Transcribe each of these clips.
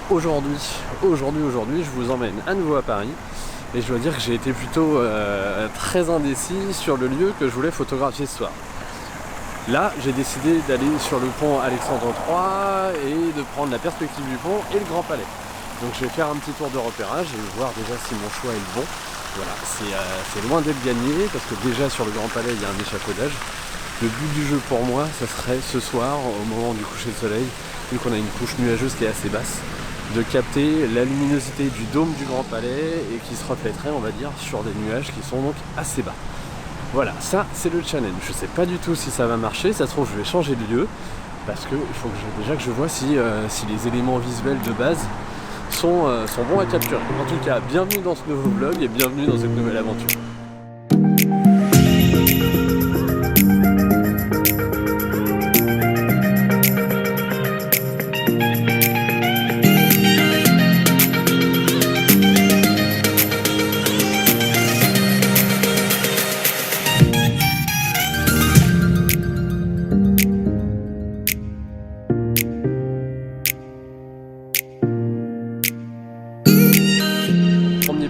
aujourd'hui, je vous emmène à nouveau à Paris. Et je dois dire que j'ai été plutôt très indécis sur le lieu que je voulais photographier ce soir. Là, j'ai décidé d'aller sur le pont Alexandre III et de prendre la perspective du pont et le Grand Palais. Donc je vais faire un petit tour de repérage et voir déjà si mon choix est le bon. Voilà, c'est loin d'être gagné parce que déjà sur le Grand Palais il y a un échafaudage. Le but du jeu pour moi, ça serait ce soir, au moment du coucher de soleil, vu qu'on a une couche nuageuse qui est assez basse, de capter la luminosité du dôme du Grand Palais et qui se reflèterait, on va dire, sur des nuages qui sont donc assez bas. Voilà, ça c'est le challenge. Je sais pas du tout si ça va marcher, ça se trouve je vais changer de lieu parce qu'il faut déjà que je vois si les éléments visuels de base sont bons à capturer. En tout cas, bienvenue dans ce nouveau vlog et bienvenue dans cette nouvelle aventure.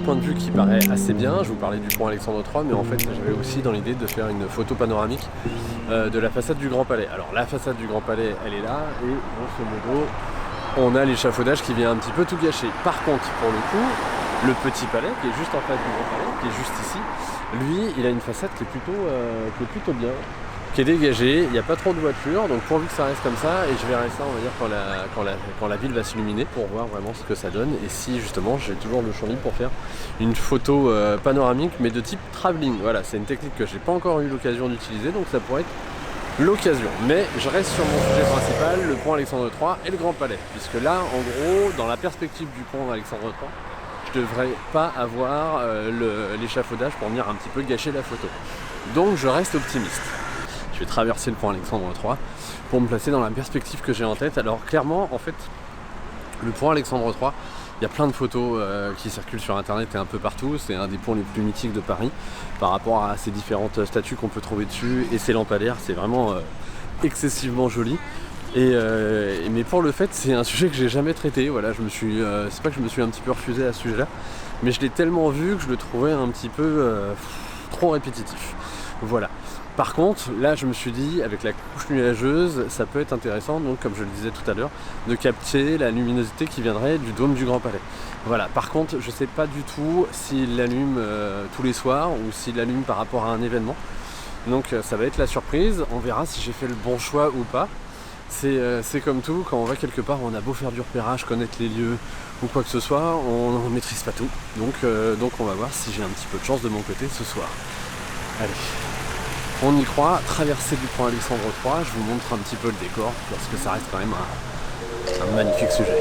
Point de vue qui paraît assez bien, je vous parlais du pont Alexandre III, mais en fait j'avais aussi dans l'idée de faire une photo panoramique de la façade du Grand Palais. Alors la façade du Grand Palais elle est là et grosso modo on a l'échafaudage qui vient un petit peu tout gâcher. Par contre pour le coup, le petit palais qui est juste en face du Grand Palais, qui est juste ici, lui il a une façade qui est plutôt bien, qui est dégagée, il n'y a pas trop de voitures, donc pourvu que ça reste comme ça, et je verrai ça on va dire quand la ville va s'illuminer pour voir vraiment ce que ça donne et si justement j'ai toujours le champ libre pour faire une photo panoramique mais de type travelling. Voilà, c'est une technique que j'ai pas encore eu l'occasion d'utiliser, donc ça pourrait être l'occasion. Mais je reste sur mon sujet principal, le pont Alexandre III et le Grand Palais, puisque là en gros dans la perspective du pont Alexandre III je devrais pas avoir l'échafaudage pour venir un petit peu gâcher la photo. Donc je reste optimiste. Je vais traverser le pont Alexandre III pour me placer dans la perspective que j'ai en tête. Alors clairement, en fait, le pont Alexandre III, il y a plein de photos qui circulent sur internet et un peu partout. C'est un des ponts les plus mythiques de Paris par rapport à ces différentes statues qu'on peut trouver dessus et ses lampadaires. C'est vraiment excessivement joli. Mais pour le fait, c'est un sujet que j'ai jamais traité. Voilà, c'est pas que je me suis un petit peu refusé à ce sujet-là, mais je l'ai tellement vu que je le trouvais un petit peu trop répétitif. Voilà. Par contre, là je me suis dit, avec la couche nuageuse, ça peut être intéressant, donc comme je le disais tout à l'heure, de capter la luminosité qui viendrait du dôme du Grand Palais. Voilà, par contre, je sais pas du tout s'il l'allume tous les soirs ou s'il l'allume par rapport à un événement. Donc ça va être la surprise, on verra si j'ai fait le bon choix ou pas. C'est comme tout, quand on va quelque part, on a beau faire du repérage, connaître les lieux ou quoi que ce soit, on ne maîtrise pas tout. Donc on va voir si j'ai un petit peu de chance de mon côté ce soir. Allez. On y croit, traversée du pont Alexandre III, je vous montre un petit peu le décor parce que ça reste quand même un magnifique sujet.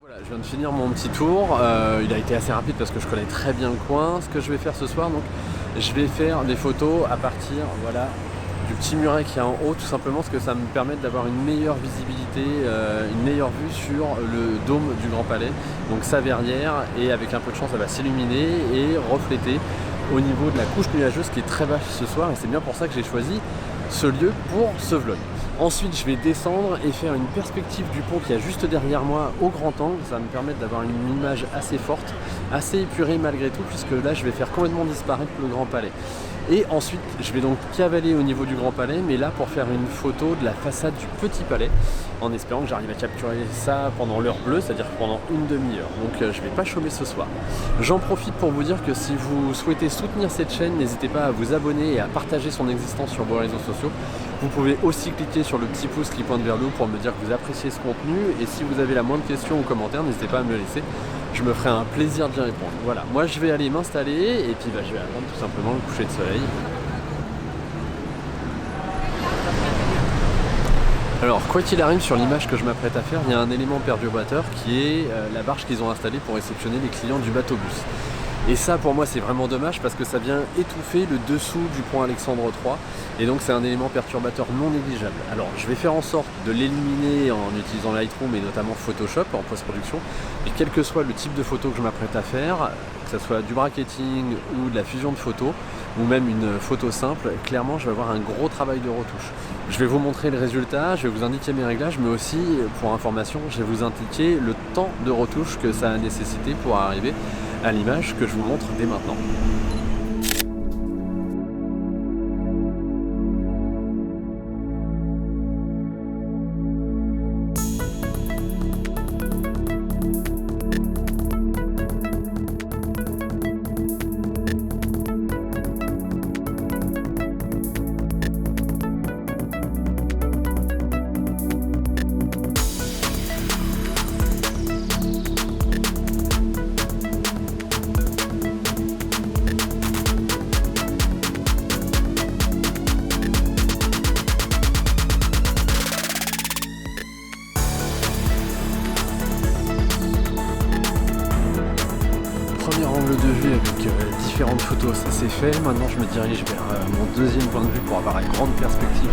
Voilà, je viens de finir mon petit tour, il a été assez rapide parce que je connais très bien le coin. Ce que je vais faire ce soir, donc, je vais faire des photos à partir du petit muret qui est en haut, tout simplement parce que ça me permet d'avoir une meilleure visibilité, une meilleure vue sur le dôme du Grand Palais, donc sa verrière, et avec un peu de chance elle va s'illuminer et refléter au niveau de la couche nuageuse qui est très basse ce soir, et c'est bien pour ça que j'ai choisi ce lieu pour ce vlog. Ensuite je vais descendre et faire une perspective du pont qui est juste derrière moi au grand angle. Ça va me permettre d'avoir une image assez forte, assez épurée malgré tout, puisque là je vais faire complètement disparaître le Grand Palais. Et ensuite je vais donc cavaler au niveau du Grand Palais, mais là pour faire une photo de la façade du Petit Palais, en espérant que j'arrive à capturer ça pendant l'heure bleue, c'est-à-dire pendant une demi-heure. Donc je vais pas chômer ce soir. J'en profite pour vous dire que si vous souhaitez soutenir cette chaîne, n'hésitez pas à vous abonner et à partager son existence sur vos réseaux sociaux. Vous pouvez aussi cliquer sur le petit pouce qui pointe vers le haut pour me dire que vous appréciez ce contenu, et si vous avez la moindre question ou commentaire, n'hésitez pas à me le laisser. Je me ferai un plaisir d'y répondre. Voilà, moi je vais aller m'installer et puis je vais attendre tout simplement le coucher de soleil. Alors quoi qu'il arrive sur l'image que je m'apprête à faire, il y a un élément perturbateur qui est la barge qu'ils ont installée pour réceptionner les clients du bateau-bus. Et ça pour moi c'est vraiment dommage parce que ça vient étouffer le dessous du pont Alexandre III et donc c'est un élément perturbateur non négligeable. Alors je vais faire en sorte de l'éliminer en utilisant Lightroom et notamment Photoshop en post-production, et quel que soit le type de photo que je m'apprête à faire, que ce soit du bracketing ou de la fusion de photos ou même une photo simple, clairement je vais avoir un gros travail de retouche. Je vais vous montrer le résultat, je vais vous indiquer mes réglages, mais aussi pour information je vais vous indiquer le temps de retouche que ça a nécessité pour arriver à l'image que je vous montre dès maintenant. Angle de vue avec différentes photos, ça c'est fait. Maintenant je me dirige vers mon deuxième point de vue pour avoir une grande perspective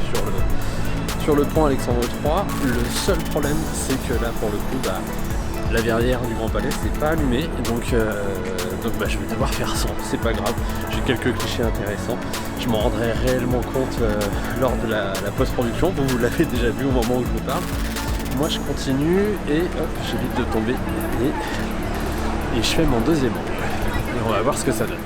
sur le pont Alexandre III. Le seul problème c'est que là pour le coup la verrière du Grand Palais c'est pas allumé, donc je vais devoir faire sans, c'est pas grave. J'ai quelques clichés intéressants, je m'en rendrai réellement compte lors de la post-production. Vous l'avez déjà vu au moment où je vous parle. Moi je continue et hop, j'évite de tomber et je fais mon deuxième angle. Et on va voir ce que ça donne.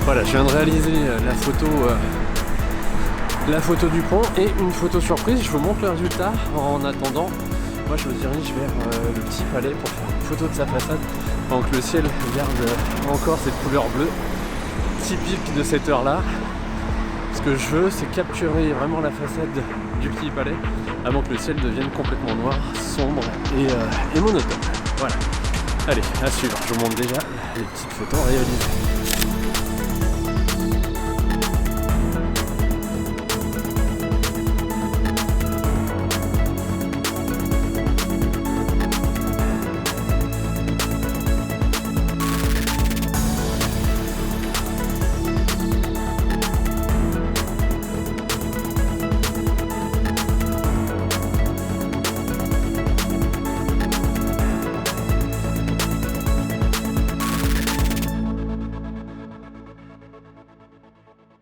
Voilà, je viens de réaliser la photo du pont et une photo surprise. Je vous montre le résultat. En attendant, moi je me dirige vers le Petit Palais pour faire une photo de sa façade, pendant que le ciel garde encore cette couleur bleue typique de cette heure-là. Ce que je veux, c'est capturer vraiment la façade du Petit Palais avant que le ciel devienne complètement noir, sombre et monotone. Voilà. Allez, à suivre. Je vous montre déjà les petites photos réalisées.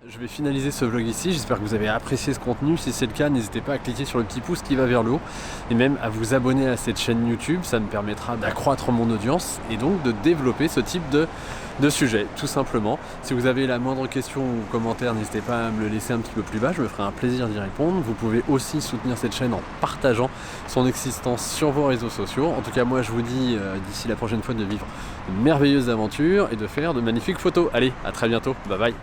Je vais finaliser ce vlog ici, j'espère que vous avez apprécié ce contenu. Si c'est le cas, n'hésitez pas à cliquer sur le petit pouce qui va vers le haut et même à vous abonner à cette chaîne YouTube, ça me permettra d'accroître mon audience et donc de développer ce type de sujet, tout simplement. Si vous avez la moindre question ou commentaire, n'hésitez pas à me le laisser un petit peu plus bas, je me ferai un plaisir d'y répondre. Vous pouvez aussi soutenir cette chaîne en partageant son existence sur vos réseaux sociaux. En tout cas, moi je vous dis d'ici la prochaine fois de vivre une merveilleuse aventure et de faire de magnifiques photos. Allez, à très bientôt, bye bye.